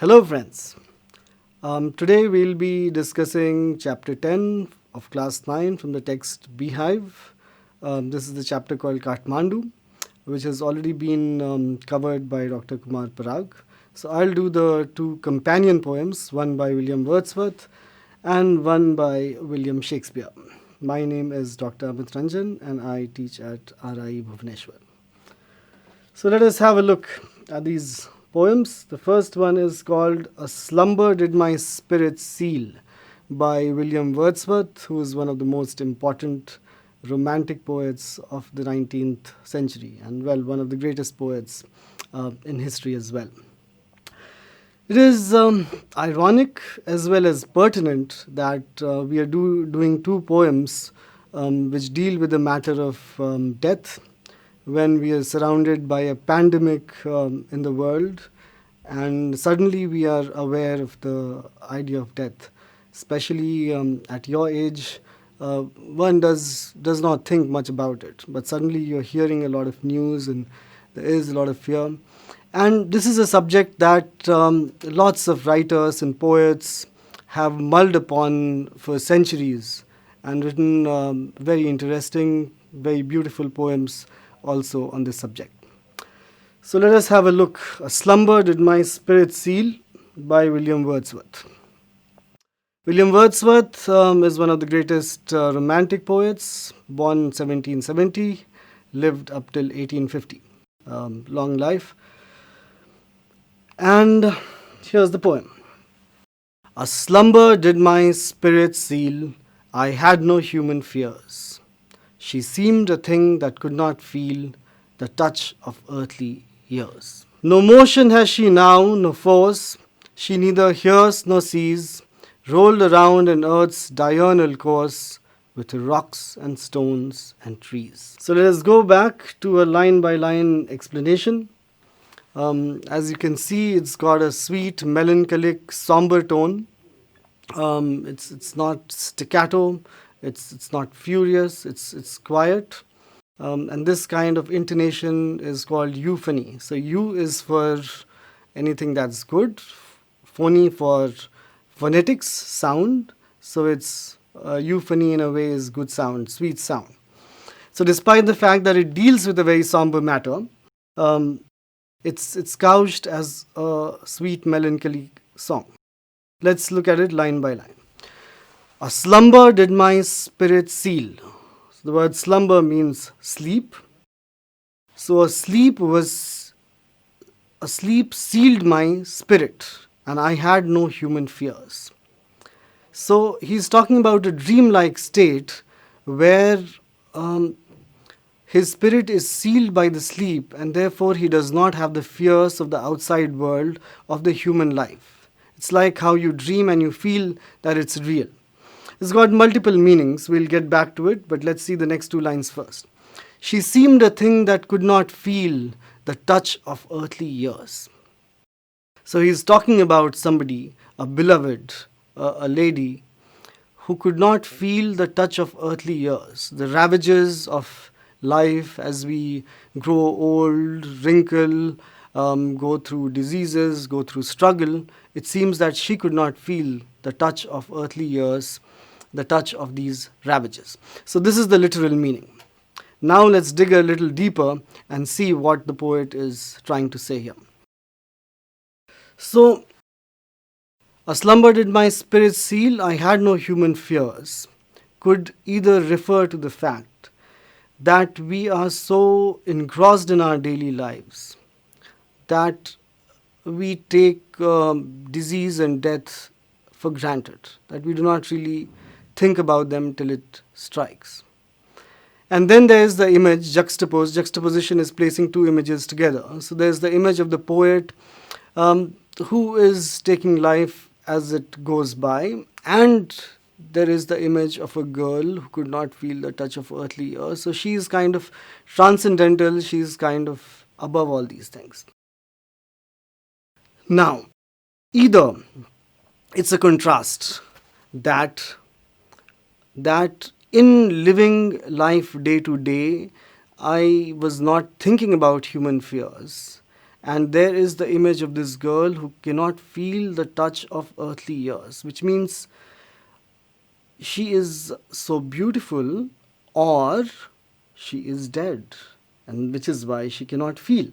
Hello friends. Today we'll be discussing chapter 10 of class 9 from the text Beehive. This is the chapter called Kathmandu, which has already been covered by Dr. Kumar Parag. So I'll do the two companion poems, one by William Wordsworth and one by William Shakespeare. My name is Dr. Amit Ranjan and I teach at RI Bhubaneswar. So let us have a look at these poems. The first one is called A Slumber Did My Spirit Seal by William Wordsworth, who is one of the most important romantic poets of the 19th century and, well, one of the greatest poets in history as well. It is ironic as well as pertinent that we are doing two poems which deal with the matter of death when we are surrounded by a pandemic in the world and suddenly we are aware of the idea of death. Especially at your age, one does not think much about it, but suddenly you're hearing a lot of news and there is a lot of fear. And this is a subject that lots of writers and poets have mulled upon for centuries and written very interesting, very beautiful poems also on this subject. So let us have a look. A Slumber Did My Spirit Seal by William Wordsworth. William Wordsworth is one of the greatest romantic poets, born 1770, lived up till 1850. Long life. And here's the poem. A slumber did my spirit seal, I had no human fears. She seemed a thing that could not feel the touch of earthly years. No motion has she now, no force, she neither hears nor sees, rolled around in earth's diurnal course with rocks and stones and trees. So let us go back to a line-by-line explanation. As you can see, it's got a sweet, melancholic, somber tone. It's not staccato. It's not furious, it's quiet. And this kind of intonation is called euphony. So eu is for anything that's good, phony for phonetics, sound. So it's euphony in a way is good sound, sweet sound. So despite the fact that it deals with a very somber matter, it's couched as a sweet melancholy song. Let's look at it line by line. A slumber did my spirit seal. So the word slumber means sleep. So a sleep sealed my spirit and I had no human fears. So he's talking about a dreamlike state where his spirit is sealed by the sleep and therefore he does not have the fears of the outside world of the human life. It's like how you dream and you feel that it's real. It's got multiple meanings. We'll get back to it, but let's see the next two lines first. She seemed a thing that could not feel the touch of earthly years. So he's talking about somebody, a beloved, a lady, who could not feel the touch of earthly years, the ravages of life as we grow old, wrinkle, go through diseases, go through struggle. It seems that she could not feel the touch of earthly years, the touch of these ravages. So this is the literal meaning. Now let's dig a little deeper and see what the poet is trying to say here. So, a slumber did my spirit seal, I had no human fears, could either refer to the fact that we are so engrossed in our daily lives that we take disease and death for granted, that we do not really think about them till it strikes. And then there is the image juxtaposed. Juxtaposition is placing two images together. So there's the image of the poet who is taking life as it goes by, and there is the image of a girl who could not feel the touch of earthly years. So she is kind of transcendental, she is kind of above all these things. Now, either it's a contrast that in living life day to day, I was not thinking about human fears. And there is the image of this girl who cannot feel the touch of earthly years, which means she is so beautiful, or she is dead, and which is why she cannot feel.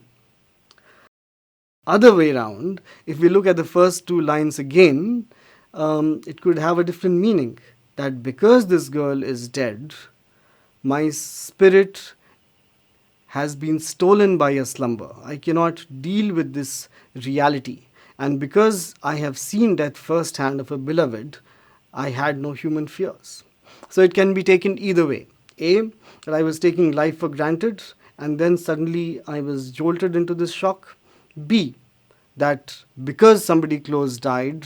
Other way round, if we look at the first two lines again, it could have a different meaning. That because this girl is dead, my spirit has been stolen by a slumber. I cannot deal with this reality. And because I have seen death firsthand of a beloved, I had no human fears. So it can be taken either way. A, that I was taking life for granted, and then suddenly I was jolted into this shock. B, that because somebody close died,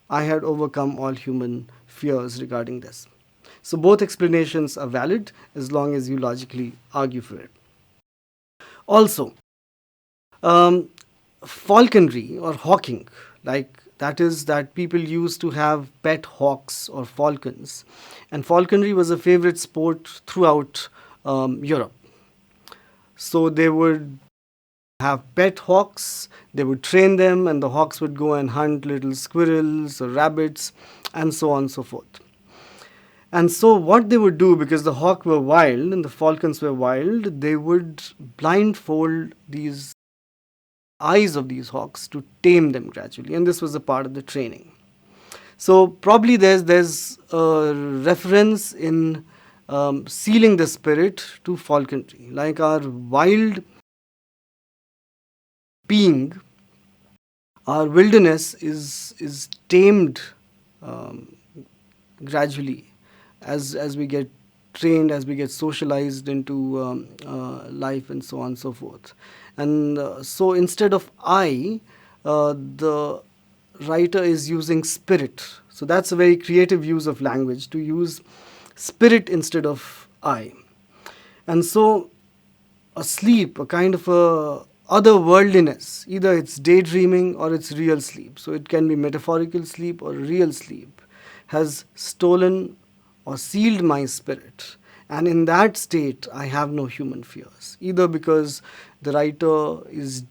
I had overcome all human fears regarding this. So both explanations are valid as long as you logically argue for it. Also, falconry or hawking, like that is that people used to have pet hawks or falcons, and falconry was a favorite sport throughout Europe. So they would have pet hawks, they would train them, and the hawks would go and hunt little squirrels or rabbits, and so on and so forth. And so what they would do, because the hawk were wild and the falcons were wild, they would blindfold these eyes of these hawks to tame them gradually, and this was a part of the training. So probably there's a reference in sealing the spirit to falconry, like our wild being, our wilderness is tamed gradually as we get trained, as we get socialized into life, and so on and so forth. And so instead of I, the writer is using spirit. So that's a very creative use of language, to use spirit instead of I. And so a sleep, a kind of a otherworldliness, either it's daydreaming or it's real sleep, so it can be metaphorical sleep or real sleep, has stolen or sealed my spirit. And in that state, I have no human fears, either because the writer is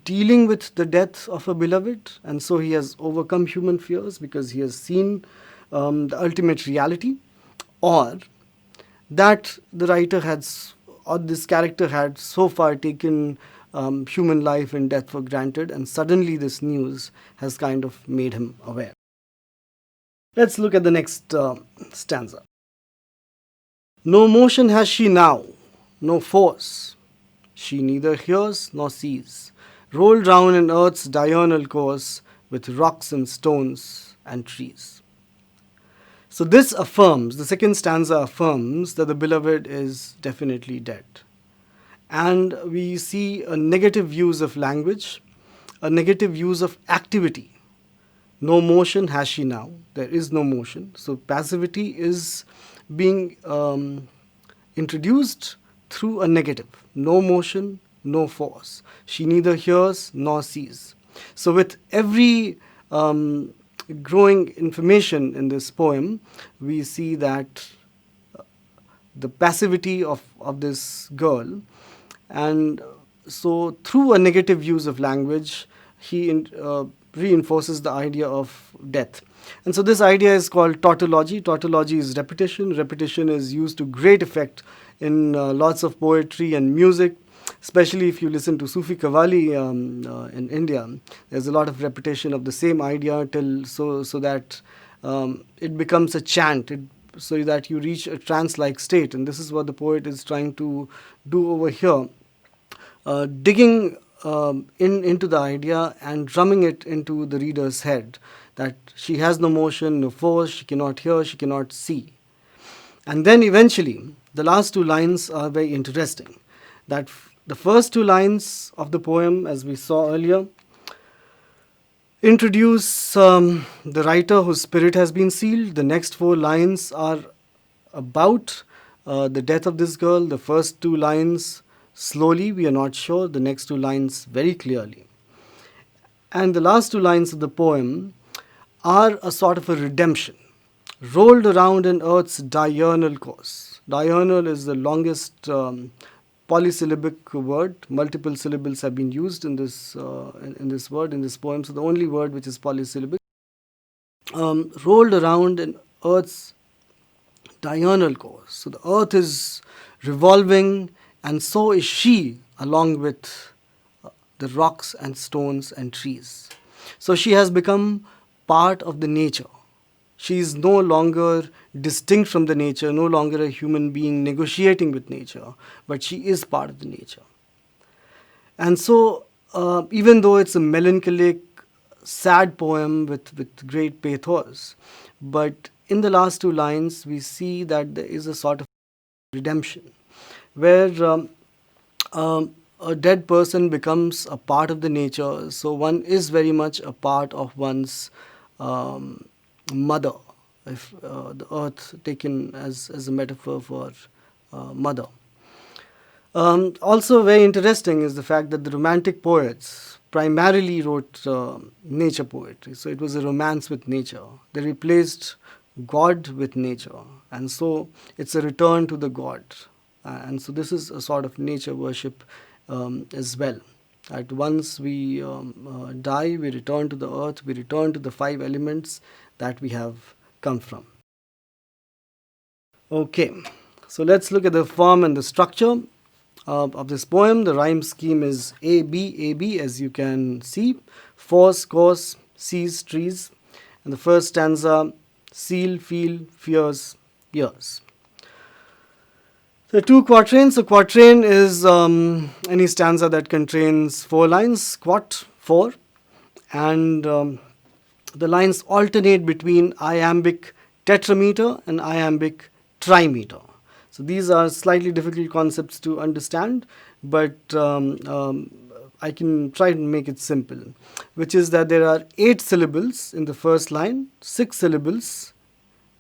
dealing with the death of a beloved, and so he has overcome human fears because he has seen the ultimate reality, or that the writer had, or this character had so far taken human life and death for granted, and suddenly this news has kind of made him aware. Let's look at the next stanza. No motion has she now, no force. She neither hears nor sees, rolled round in earth's diurnal course with rocks and stones and trees. So this affirms, the second stanza affirms that the beloved is definitely dead. And we see a negative use of language, a negative use of activity. No motion has she now. There is no motion. So passivity is being introduced through a negative. No motion, no force. She neither hears nor sees. So with every growing information in this poem, we see that the passivity of this girl. And so through a negative use of language, he reinforces the idea of death. And so this idea is called tautology. Tautology is repetition. Repetition is used to great effect in lots of poetry and music, especially if you listen to Sufi Qawwali in India. There's a lot of repetition of the same idea till so that it becomes a chant, so that you reach a trance-like state. And this is what the poet is trying to do over here, digging into the idea and drumming it into the reader's head, that she has no motion, no force, she cannot hear, she cannot see. And then eventually, the last two lines are very interesting. That the first two lines of the poem, as we saw earlier, introduce the writer whose spirit has been sealed. The next four lines are about the death of this girl. The first two lines slowly, we are not sure. The next two lines very clearly. And the last two lines of the poem are a sort of a redemption. Rolled around in earth's diurnal course. Diurnal is the longest polysyllabic word. Multiple syllables have been used in this in this word, in this poem. So the only word which is polysyllabic, rolled around in Earth's diurnal course. So the Earth is revolving, and so is she, along with the rocks and stones and trees. So she has become part of the nature. She is no longer distinct from the nature, no longer a human being negotiating with nature, but she is part of the nature. And so, even though it's a melancholic, sad poem with great pathos, but in the last two lines, we see that there is a sort of redemption where a dead person becomes a part of the nature. So one is very much a part of one's mother, if the earth taken as a metaphor for mother. Also very interesting is the fact that the Romantic poets primarily wrote nature poetry. So it was a romance with nature. They replaced God with nature. And so it's a return to the God. And so this is a sort of nature worship as well. At once we die, we return to the earth, we return to the five elements that we have come from. Okay, so let's look at the form and the structure of this poem. The rhyme scheme is A, B, as you can see. Force, course, seas, trees. And the first stanza, seal, feel, fears, years. The two quatrains. A quatrain is any stanza that contains 4 lines, quat, 4. And the lines alternate between iambic tetrameter and iambic trimeter. So these are slightly difficult concepts to understand, but I can try to make it simple, which is that there are 8 syllables in the first line, 6 syllables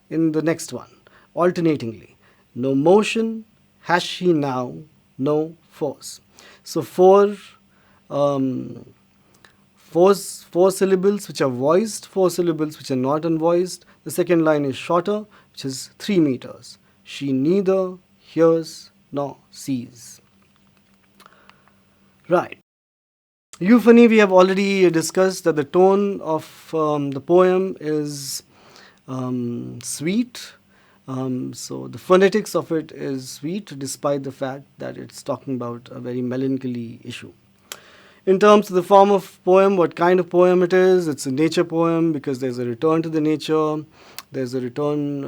in the next one, alternatingly. No motion, has she now, no force. So four syllables which are voiced, 4 syllables which are not unvoiced. The second line is shorter, which is 3 meters. She neither hears nor sees. Right. Euphony, we have already discussed that the tone of the poem is sweet. So the phonetics of it is sweet, despite the fact that it's talking about a very melancholy issue. In terms of the form of poem, what kind of poem it is, it's a nature poem because there's a return to the nature. There's a return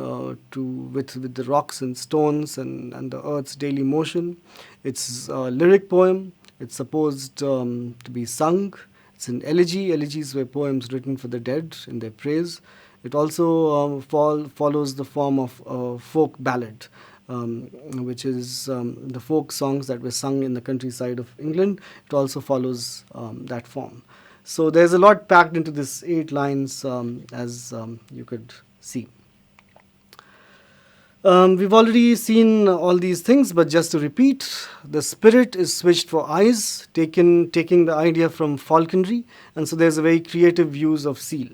with the rocks and stones and the earth's daily motion. It's a lyric poem. It's supposed to be sung. It's an elegy. Elegies were poems written for the dead in their praise. It also follows the form of a folk ballad, which is the folk songs that were sung in the countryside of England. It also follows that form. So there's a lot packed into this 8 lines, as you could see. We've already seen all these things, but just to repeat, the spirit is switched for eyes, taking the idea from falconry, and so there's a very creative use of seal.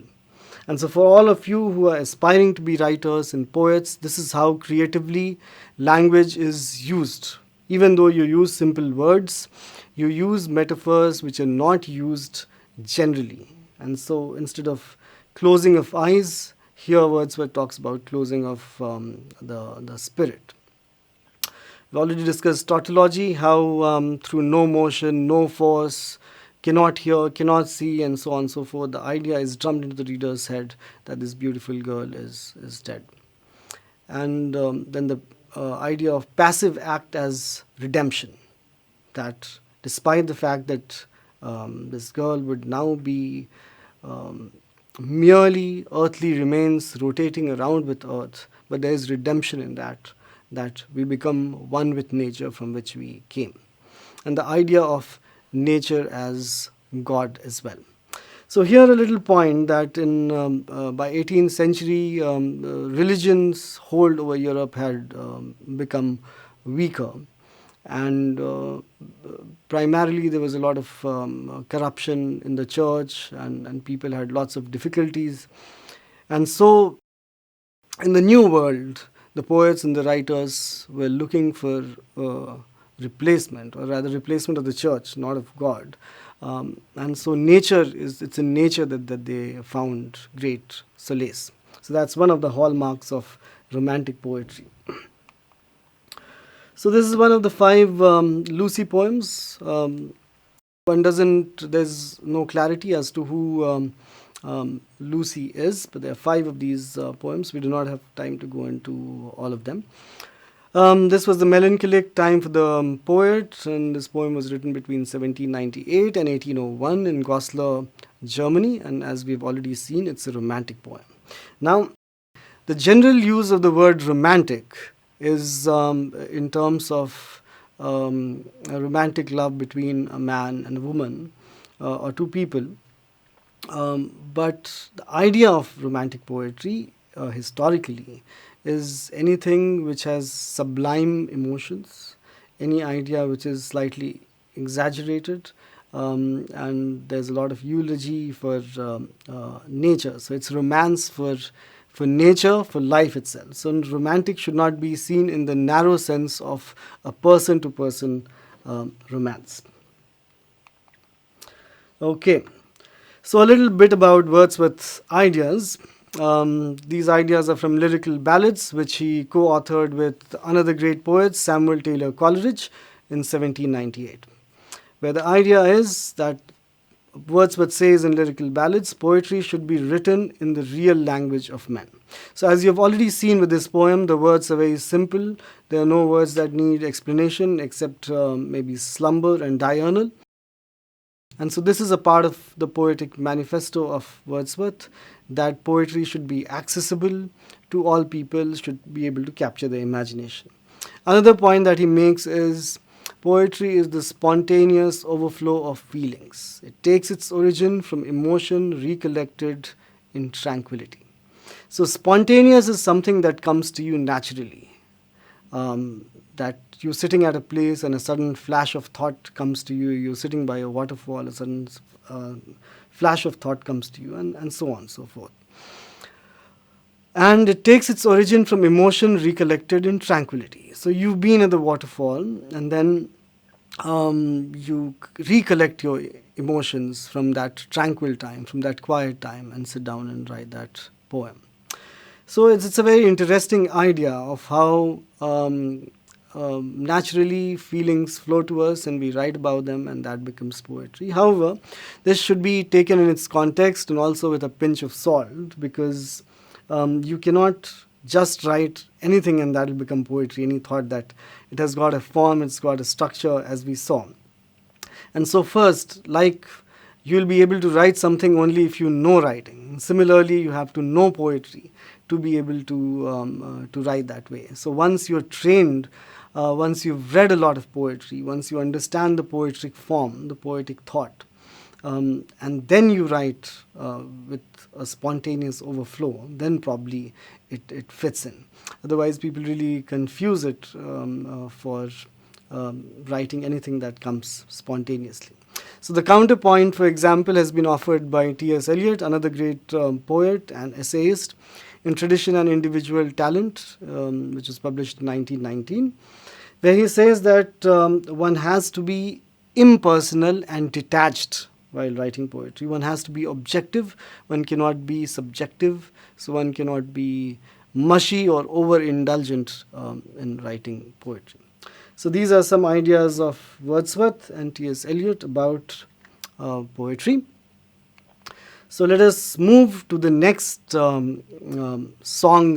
And so for all of you who are aspiring to be writers and poets, this is how creatively language is used. Even though you use simple words, you use metaphors which are not used generally. And so instead of closing of eyes, here Wordsworth talks about closing of the spirit. We already discussed tautology, how through no motion, no force, cannot hear, cannot see, and so on and so forth, the idea is drummed into the reader's head that this beautiful girl is dead. And then the idea of passive act as redemption, that despite the fact that this girl would now be merely earthly remains rotating around with earth, but there is redemption in that we become one with nature from which we came. And the idea of nature as God as well. So here a little point that by 18th century, religion's hold over Europe had become weaker, and primarily there was a lot of corruption in the church, and people had lots of difficulties. And so in the New World, the poets and the writers were looking for replacement, or rather replacement of the church, not of God. And so it's in nature that they found great solace. So that's one of the hallmarks of romantic poetry. So this is one of the 5 Lucy poems. There's no clarity as to who Lucy is, but there are 5 of these poems. We do not have time to go into all of them. This was the melancholic time for the poet, and this poem was written between 1798 and 1801 in Goslar, Germany, and as we've already seen, it's a romantic poem. Now, the general use of the word romantic is in terms of a romantic love between a man and a woman, or 2 people. But the idea of romantic poetry historically is anything which has sublime emotions, any idea which is slightly exaggerated, and there's a lot of eulogy for nature. So it's romance for nature, for life itself. So romantic should not be seen in the narrow sense of a person-to-person romance. Okay, so a little bit about Wordsworth's ideas. These ideas are from Lyrical Ballads, which he co-authored with another great poet, Samuel Taylor Coleridge, in 1798, where the idea is that Wordsworth says in Lyrical Ballads, poetry should be written in the real language of men. So as you've already seen with this poem, the words are very simple. There are no words that need explanation except maybe slumber and diurnal. And so this is a part of the poetic manifesto of Wordsworth, that poetry should be accessible to all people, should be able to capture their imagination. Another point that he makes is poetry is the spontaneous overflow of feelings. It takes its origin from emotion recollected in tranquility. So spontaneous is something that comes to you naturally. That you're sitting at a place and a sudden flash of thought comes to you. You're sitting by a waterfall, a sudden flash of thought comes to you, and so on and so forth. And it takes its origin from emotion recollected in tranquility. So you've been at the waterfall, and then you recollect your emotions from that tranquil time, from that quiet time, and sit down and write that poem. So it's a very interesting idea of how naturally feelings flow to us and we write about them, and that becomes poetry. However, this should be taken in its context and also with a pinch of salt, because you cannot just write anything and that will become poetry. Any thought that it has got a form, it's got a structure, as we saw. And so first, like you'll be able to write something only if you know writing. Similarly, you have to know poetry to be able to write that way. So once you're trained, once you've read a lot of poetry, once you understand the poetic form, the poetic thought, and then you write with a spontaneous overflow, then probably it fits in. Otherwise, people really confuse it for writing anything that comes spontaneously. So the counterpoint, for example, has been offered by T.S. Eliot, another great poet and essayist, in Tradition and Individual Talent, which was published in 1919, where he says that one has to be impersonal and detached while writing poetry. One has to be objective, one cannot be subjective, so one cannot be mushy or overindulgent in writing poetry. So these are some ideas of Wordsworth and T.S. Eliot about poetry. So let us move to the next song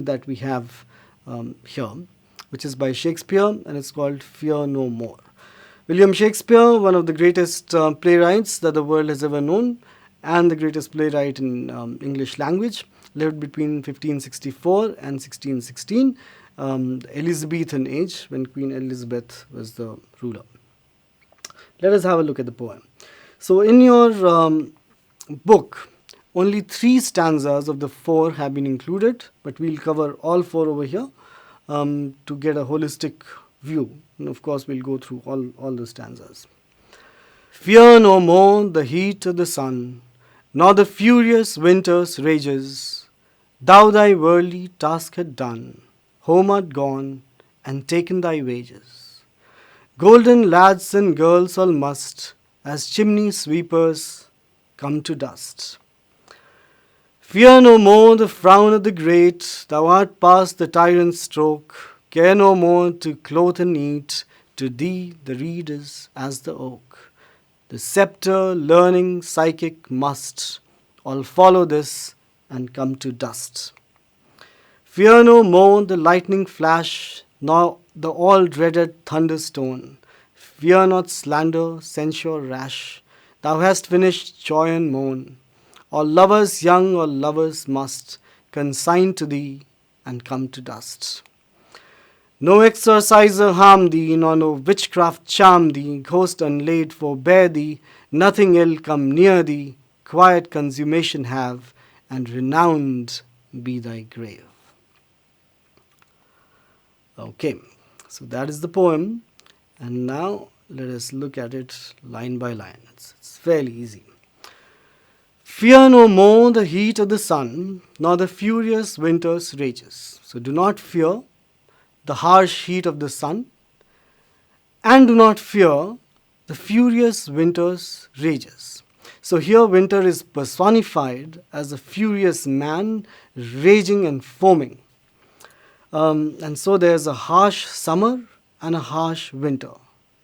that we have here, which is by Shakespeare, and it's called Fear No More. William Shakespeare, one of the greatest playwrights that the world has ever known, and the greatest playwright in English language, lived between 1564 and 1616, the Elizabethan age, when Queen Elizabeth was the ruler. Let us have a look at the poem. So in your book, only 3 stanzas of the 4 have been included, but we'll cover all 4 over here to get a holistic view. And of course, we'll go through all the stanzas. Fear no more the heat of the sun, nor the furious winter's rages. Thou thy worldly task had done, home art gone, and taken thy wages. Golden lads and girls all must, as chimney sweepers, come to dust. Fear no more the frown of the great, thou art past the tyrant's stroke. Care no more to clothe and eat, to thee the reed is as the oak. The sceptre, learning, psychic must all follow this and come to dust. Fear no more the lightning flash, nor the all-dreaded thunderstone. Fear not slander, censure rash. Thou hast finished joy and moan. All lovers young, all lovers must consign to thee and come to dust. No exorciser harm thee, nor no witchcraft charm thee. Ghost unlaid forbear thee, nothing ill come near thee. Quiet consummation have, and renowned be thy grave. Okay, so that is the poem, and now let us look at it line by line. It's fairly easy. Fear no more the heat of the sun, nor the furious winter's rages. So do not fear the harsh heat of the sun, and do not fear the furious winter's rages. So here winter is personified as a furious man raging and foaming. And so there's a harsh summer and a harsh winter.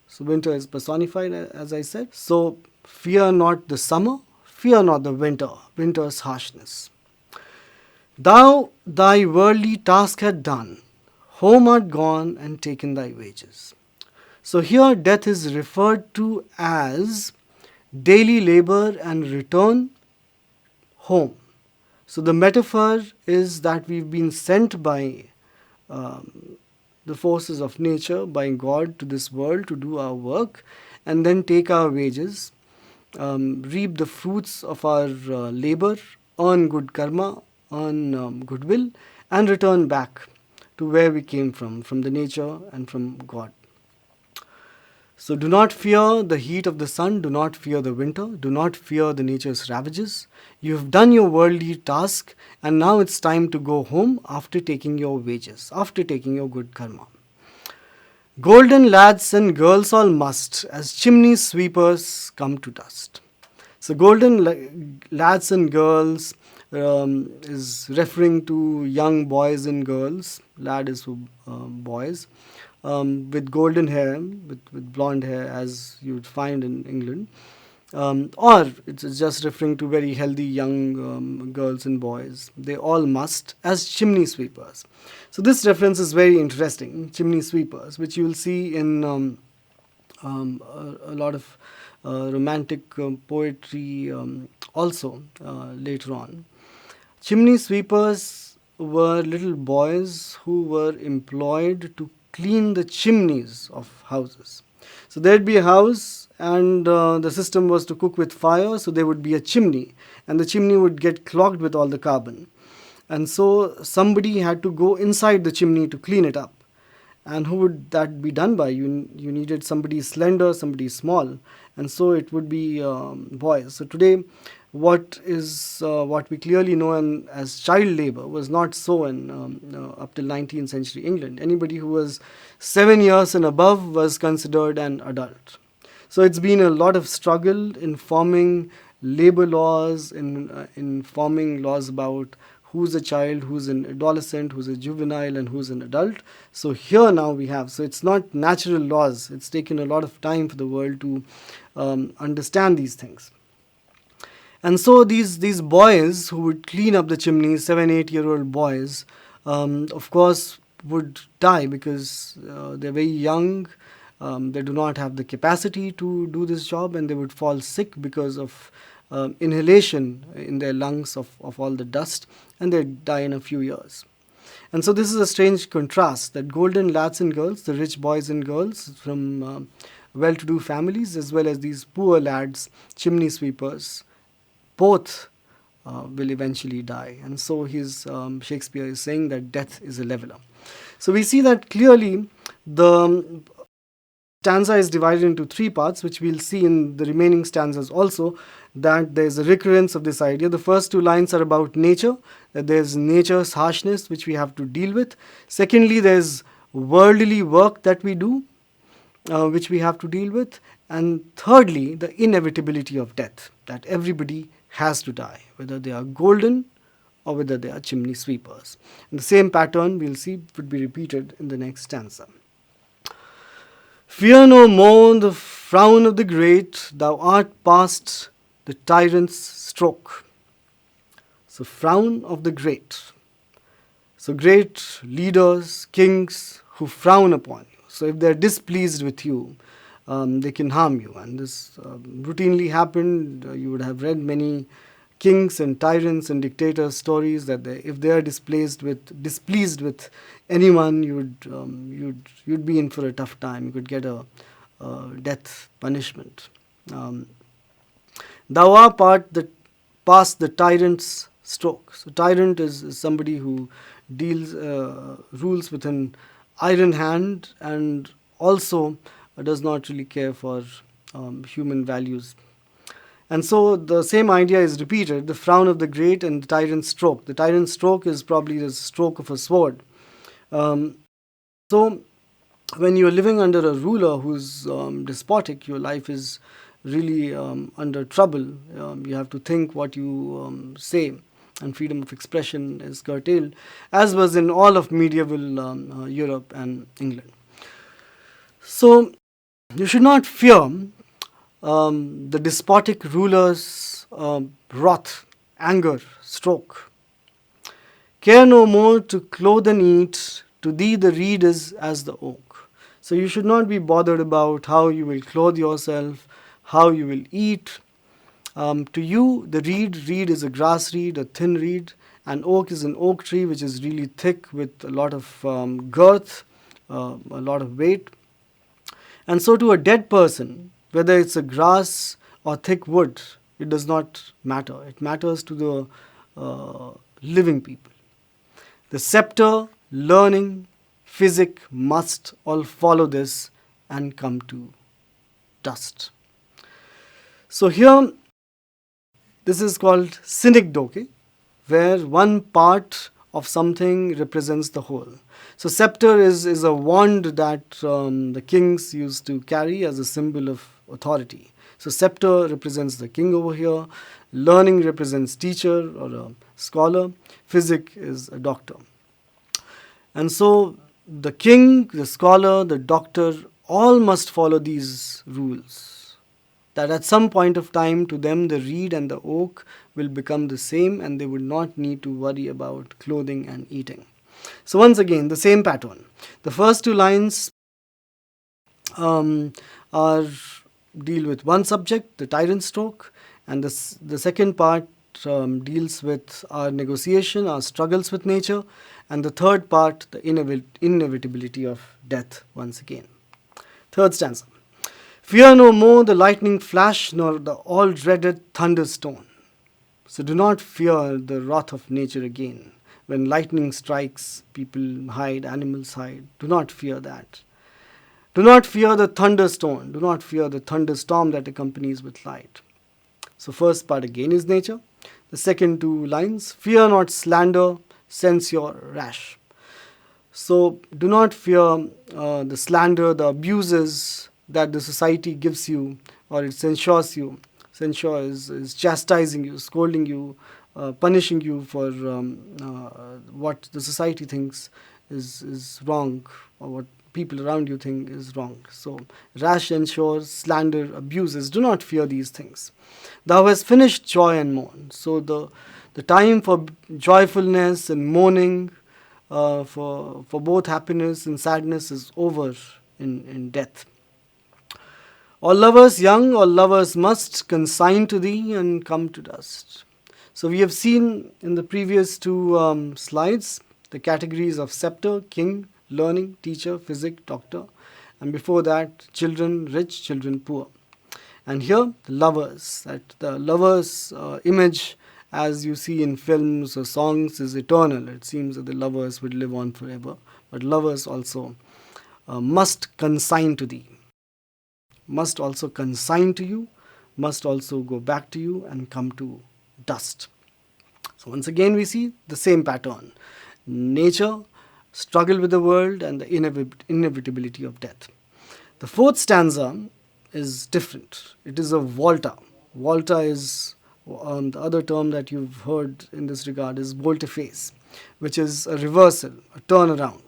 So winter is personified, as I said. So fear not the summer, fear not the winter, winter's harshness. Thou thy worldly task had done, home art gone and taken thy wages. So here death is referred to as daily labor and return home. So the metaphor is that we've been sent by the forces of nature, by God, to this world to do our work and then take our wages, reap the fruits of our labor, earn good karma, earn goodwill, and return back to where we came from the nature and from God. So do not fear the heat of the sun, do not fear the winter, do not fear the nature's ravages. You have done your worldly task, and now it's time to go home after taking your wages, after taking your good karma. Golden lads and girls all must, as chimney sweepers, come to dust. So golden lads and girls is referring to young boys and girls. Lad is for boys. With golden hair, with blonde hair, as you would find in England. Or it's just referring to very healthy young girls and boys. They all must, as chimney sweepers. So this reference is very interesting, chimney sweepers, which you will see in a lot of romantic poetry also later on. Chimney sweepers were little boys who were employed to clean the chimneys of houses. So there'd be a house, and the system was to cook with fire, so there would be a chimney, and the chimney would get clogged with all the carbon. And so somebody had to go inside the chimney to clean it up. And who would that be done by? You needed somebody slender, somebody small, and so it would be boys. So today, what we clearly know as child labor was not so in up till 19th century England. Anybody who was 7 years and above was considered an adult. So it's been a lot of struggle in forming labor laws, in forming laws about who's a child, who's an adolescent, who's a juvenile, and who's an adult. So here now we have, so it's not natural laws. It's taken a lot of time for the world to understand these things. And so these boys who would clean up the chimneys, 7-8-year-old boys, of course would die because they're very young. They do not have the capacity to do this job, and they would fall sick because of inhalation in their lungs of all the dust, and they'd die in a few years. And so this is a strange contrast, that golden lads and girls, the rich boys and girls from well-to-do families, as well as these poor lads, chimney sweepers, both will eventually die. And so Shakespeare is saying that death is a leveler. So we see that clearly the stanza is divided into three parts, which we'll see in the remaining stanzas also, that there's a recurrence of this idea. The first two lines are about nature, that there's nature's harshness which we have to deal with. Secondly, there's worldly work that we do. which we have to deal with. And thirdly, the inevitability of death, that everybody has to die, whether they are golden or whether they are chimney sweepers. And the same pattern we'll see would be repeated in the next stanza. Fear no more the frown of the great, thou art past the tyrant's stroke. So frown of the great. So great leaders, kings who frown upon you. So if they're displeased with you, they can harm you. And this routinely happened. You would have read many kings and tyrants and dictators stories that if they are displeased with anyone, you'd be in for a tough time. You could get a death punishment. Thou art past the tyrant's stroke. So tyrant is somebody who rules with an iron hand and also does not really care for human values. And so the same idea is repeated, the frown of the great and the tyrant's stroke. The tyrant's stroke is probably the stroke of a sword. So when you're living under a ruler who's despotic, your life is really under trouble. You have to think what you say, and freedom of expression is curtailed, as was in all of medieval Europe and England. So you should not fear the despotic ruler's wrath, anger, stroke. Care no more to clothe and eat, to thee the reed is as the oak. So you should not be bothered about how you will clothe yourself, how you will eat. To you, the reed is a grass reed, a thin reed, and oak is an oak tree which is really thick with a lot of girth, a lot of weight. And so to a dead person, whether it's a grass or thick wood, it does not matter. It matters to the living people. The scepter, learning, physic must all follow this and come to dust. So here, this is called synecdoche, where one part of something represents the whole. So scepter is a wand that the kings used to carry as a symbol of authority. So scepter represents the king over here, learning represents teacher or a scholar, physic is a doctor. And so the king, the scholar, the doctor, all must follow these rules. That at some point of time to them the reed and the oak will become the same and they would not need to worry about clothing and eating. So once again, the same pattern. The first two lines deal with one subject, the tyrant stroke, and the second part deals with our negotiation, our struggles with nature, and the third part, the inevitability of death once again. Third stanza. Fear no more the lightning flash, nor the all-dreaded thunderstone. So do not fear the wrath of nature again. When lightning strikes, people hide, animals hide. Do not fear that. Do not fear the thunderstorm. Do not fear the thunderstorm that accompanies with light. So first part again is nature. The second two lines, fear not slander, censure rash. So do not fear the slander, the abuses that the society gives you, or it censures you. Censure is chastising you, scolding you, punishing you for what the society thinks is wrong, or what people around you think is wrong. So rash, censure, slander, abuses, do not fear these things. Thou hast finished joy and mourn. So the time for joyfulness and mourning, for both happiness and sadness is over in death. All lovers young, all lovers must consign to thee and come to dust. So we have seen in the previous two slides the categories of scepter, king, learning, teacher, physic, doctor, and before that children rich, children poor. And here the lovers, that the lovers image as you see in films or songs is eternal. It seems that the lovers would live on forever, but lovers also must consign to thee. Must also consign to you, must also go back to you and come to dust. So once again we see the same pattern. Nature, struggle with the world, and the inevitability of death. The fourth stanza is different. It is a volta. Volta is the other term that you've heard in this regard is volte-face, which is a reversal, a turnaround.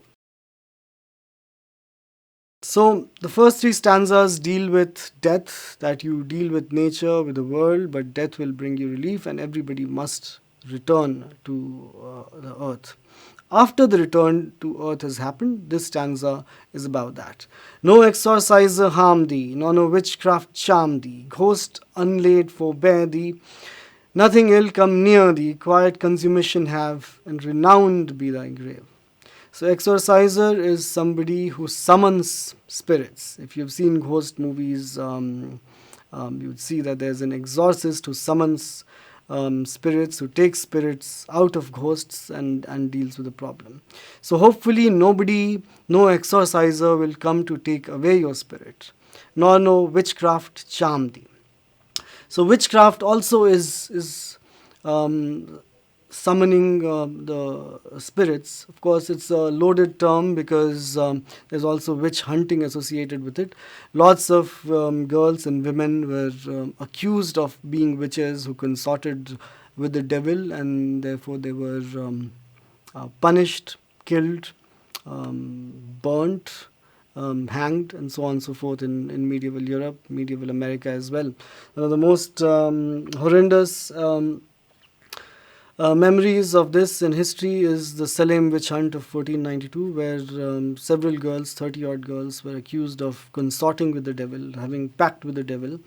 So the first three stanzas deal with death, that you deal with nature, with the world, but death will bring you relief and everybody must return to the earth. After the return to earth has happened, this stanza is about that. No exorciser harm thee, nor no witchcraft charm thee, ghost unlaid forbear thee, nothing ill come near thee, quiet consummation have, and renowned be thy grave. So exorciser is somebody who summons spirits. If you've seen ghost movies, you would see that there's an exorcist who summons spirits, who takes spirits out of ghosts and deals with the problem. So hopefully no exorciser will come to take away your spirit, nor no witchcraft charm thee. So witchcraft also is summoning the spirits. Of course, it's a loaded term because there's also witch hunting associated with it. Lots of girls and women were accused of being witches who consorted with the devil, and therefore they were punished, killed, burnt, hanged, and so on and so forth in medieval Europe, medieval America as well. One of the most horrendous memories of this in history is the Salem witch hunt of 1492, where several girls, 30-odd girls, were accused of consorting with the devil, having pact with the devil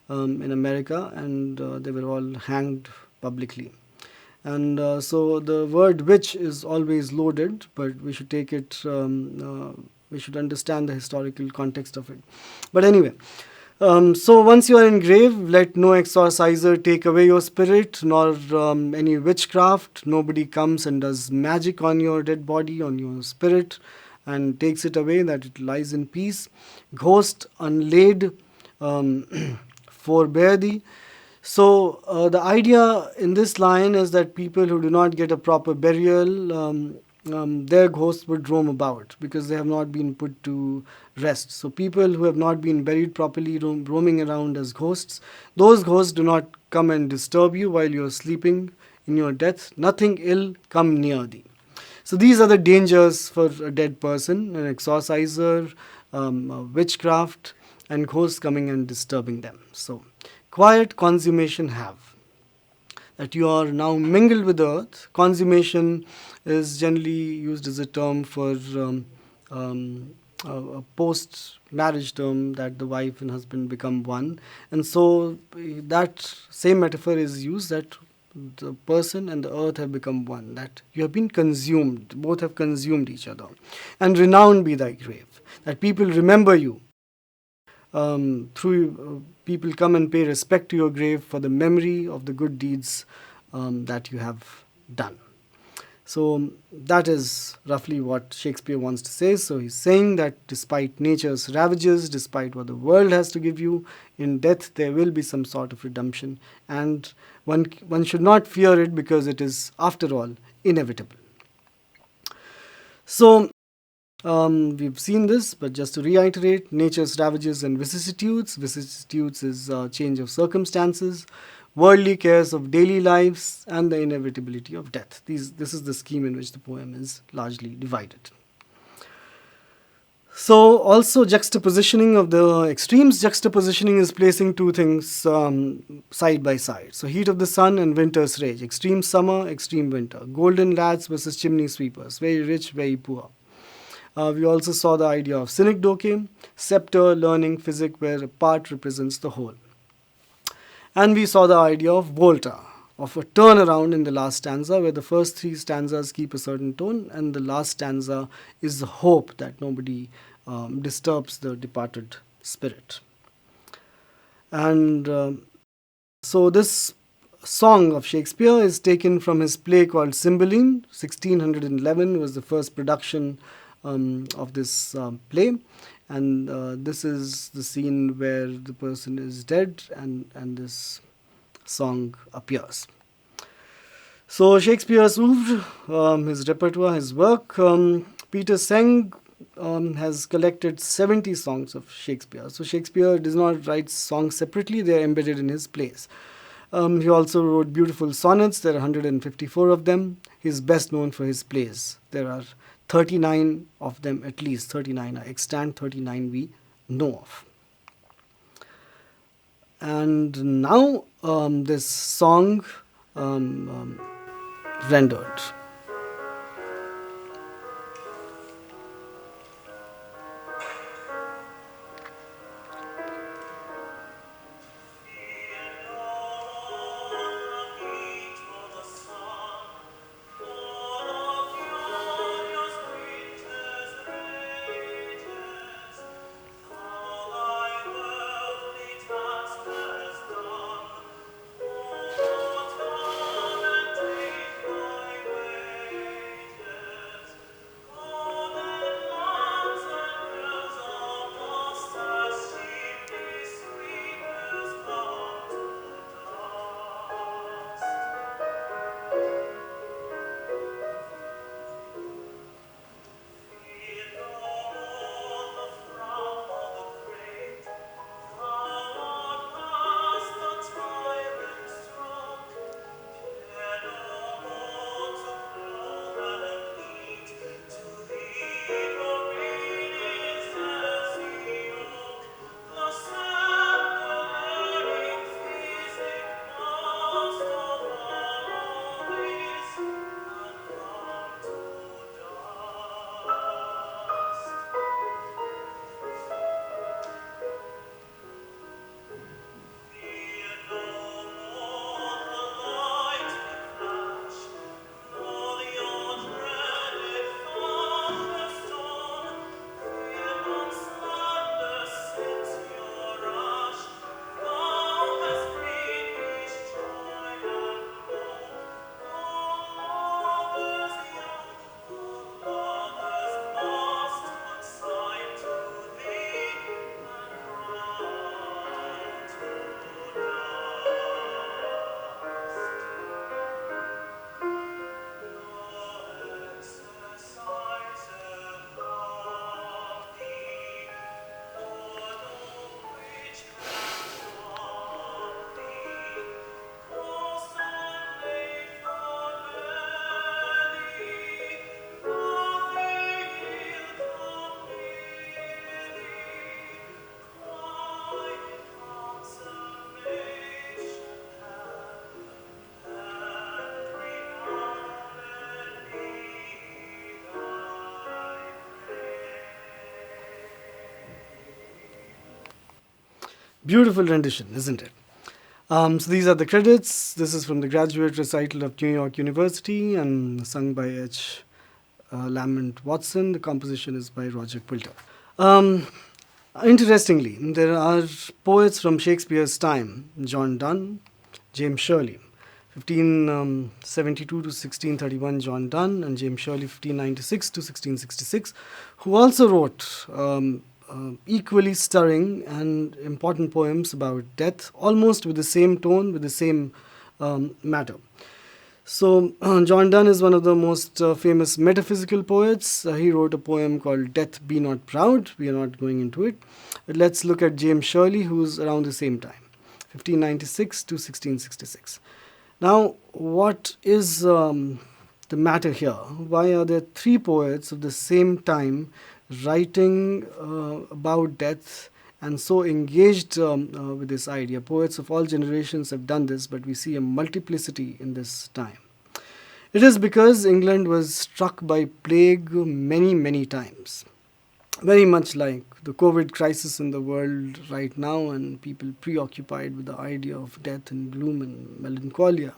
in America, and they were all hanged publicly. And so the word witch is always loaded, but we should take it, we should understand the historical context of it. But anyway, so once you are in grave, let no exorciser take away your spirit, nor any witchcraft. Nobody comes and does magic on your dead body, on your spirit, and takes it away, that it lies in peace. Ghost unlaid, forbear thee. So the idea in this line is that people who do not get a proper burial, their ghosts would roam about because they have not been put to rest. So people who have not been buried properly roaming around as ghosts, those ghosts do not come and disturb you while you are sleeping in your death. Nothing ill come near thee. So these are the dangers for a dead person: an exorciser, witchcraft, and ghosts coming and disturbing them. So quiet consummation have, that you are now mingled with the earth. Consummation is generally used as a term for a post-marriage term, that the wife and husband become one. And so that same metaphor is used, that the person and the earth have become one, that you have been consumed, both have consumed each other. And renowned be thy grave, that people remember you. People come and pay respect to your grave for the memory of the good deeds that you have done. So that is roughly what Shakespeare wants to say. So he's saying that despite nature's ravages, despite what the world has to give you, in death there will be some sort of redemption, and one should not fear it because it is, after all, inevitable. So we've seen this, but just to reiterate: nature's ravages and vicissitudes. Vicissitudes is change of circumstances, worldly cares of daily lives, and the inevitability of death. This is the scheme in which the poem is largely divided. So also juxtapositioning of the extremes. Juxtapositioning is placing two things side by side. So heat of the sun and winter's rage. Extreme summer, extreme winter. Golden lads versus chimney sweepers. Very rich, very poor. We also saw the idea of synecdoche, scepter, learning, physic, where a part represents the whole. And we saw the idea of volta, of a turnaround in the last stanza, where the first three stanzas keep a certain tone, and the last stanza is the hope that nobody disturbs the departed spirit. And so this song of Shakespeare is taken from his play called Cymbeline. 1611 was the first production of this play, and this is the scene where the person is dead and this song appears. So Shakespeare's oeuvre, his repertoire, his work. Peter Senge has collected 70 songs of Shakespeare. So Shakespeare does not write songs separately, they are embedded in his plays. He also wrote beautiful sonnets. There are 154 of them. He's best known for his plays. There are 39 of them, at least 39 are extant, 39 we know of. And now this song rendered. Beautiful rendition, isn't it? So these are the credits. This is from the graduate recital of New York University and sung by H. Lamont Watson. The composition is by Roger Quilter. Um, Interestingly, there are poets from Shakespeare's time: John Donne, James Shirley. 1572 to 1631, John Donne, and James Shirley, 1596 to 1666, who also wrote equally stirring and important poems about death, almost with the same tone, with the same matter. So, John Donne is one of the most famous metaphysical poets. He wrote a poem called Death Be Not Proud. We are not going into it. But let's look at James Shirley, who's around the same time, 1596 to 1666. Now, what is the matter here? Why are there three poets of the same time writing about death and so engaged with this idea? Poets of all generations have done this, but we see a multiplicity in this time. It is because England was struck by plague many, many times. Very much like the COVID crisis in the world right now, and people preoccupied with the idea of death and gloom and melancholia.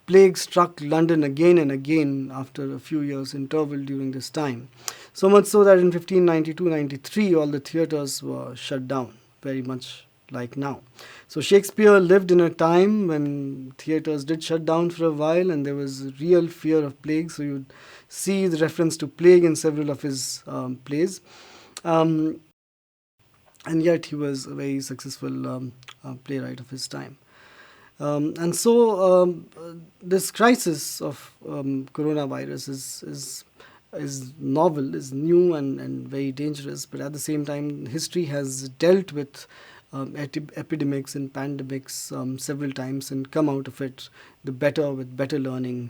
Plague struck London again and again after a few years' interval during this time. So much so that in 1592-93 all the theatres were shut down, very much like now. So Shakespeare lived in a time when theatres did shut down for a while and there was real fear of plague. So you'd see the reference to plague in several of his plays. And yet he was a very successful playwright of his time. And so this crisis of coronavirus is is novel, is new and very dangerous, but at the same time, history has dealt with epidemics and pandemics several times and come out of it the better, with better learning,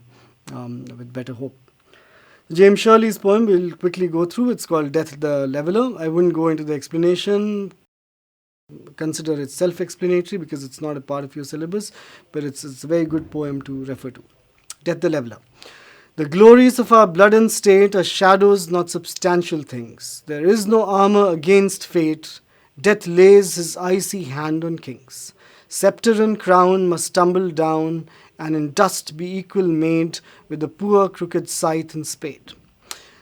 with better hope. James Shirley's poem we'll quickly go through. It's called Death the Leveler. I wouldn't go into the explanation. Consider it self-explanatory because it's not a part of your syllabus, but it's a very good poem to refer to. Death the Leveler. The glories of our blood and state are shadows, not substantial things. There is no armor against fate. Death lays his icy hand on kings. Scepter and crown must tumble down, and in dust be equal made with the poor crooked scythe and spade.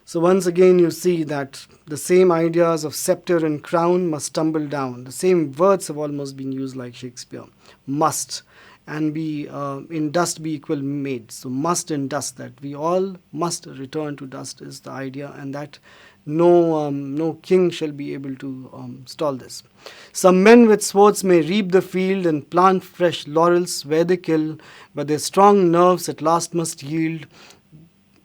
So once again you see that the same ideas of scepter and crown must tumble down. The same words have almost been used like Shakespeare. Must, and be in dust be equal made. So must and dust, that we all must return to dust is the idea, and that no king shall be able to stall this. Some men with swords may reap the field and plant fresh laurels where they kill, but their strong nerves at last must yield.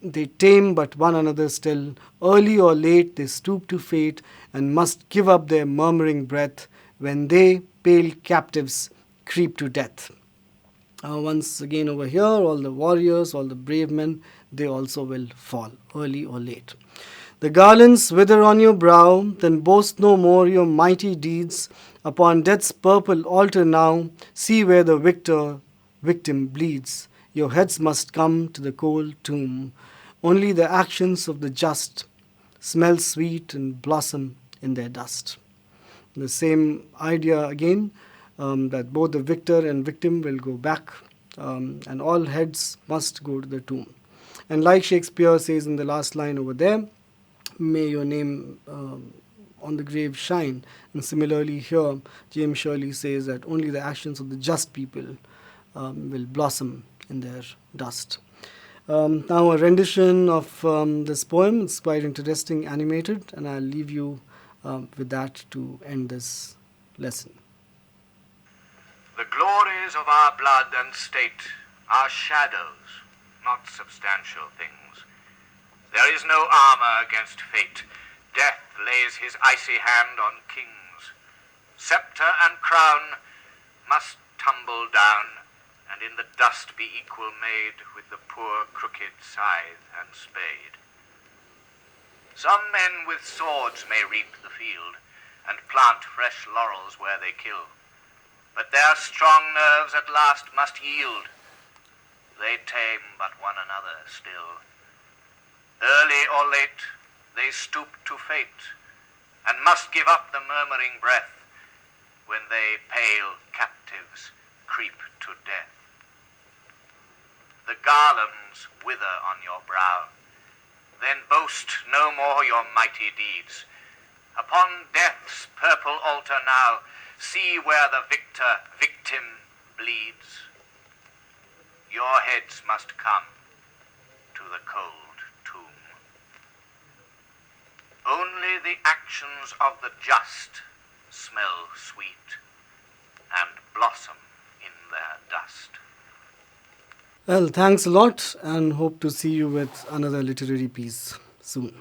They tame but one another still. Early or late they stoop to fate and must give up their murmuring breath when they, pale captives, creep to death. Once again over here, all the warriors, all the brave men, they also will fall, early or late. The garlands wither on your brow, then boast no more your mighty deeds. Upon death's purple altar now, see where the victim bleeds. Your heads must come to the cold tomb. Only the actions of the just smell sweet and blossom in their dust. The same idea again, that both the victor and victim will go back, and all heads must go to the tomb. And like Shakespeare says in the last line over there, may your name on the grave shine. And similarly here, James Shirley says that only the actions of the just people will blossom in their dust. Now a rendition of this poem. It's quite interesting, animated, and I'll leave you with that to end this lesson. The glories of our blood and state are shadows, not substantial things. There is no armor against fate. Death lays his icy hand on kings. Scepter and crown must tumble down, and in the dust be equal made with the poor crooked scythe and spade. Some men with swords may reap the field, and plant fresh laurels where they kill, but their strong nerves at last must yield. They tame but one another still. Early or late they stoop to fate, and must give up the murmuring breath when they pale captives creep to death. The garlands wither on your brow, then boast no more your mighty deeds. Upon death's purple altar now, see where the victim bleeds. Your heads must come to the cold tomb. Only the actions of the just smell sweet and blossom in their dust. Well, thanks a lot, and hope to see you with another literary piece soon.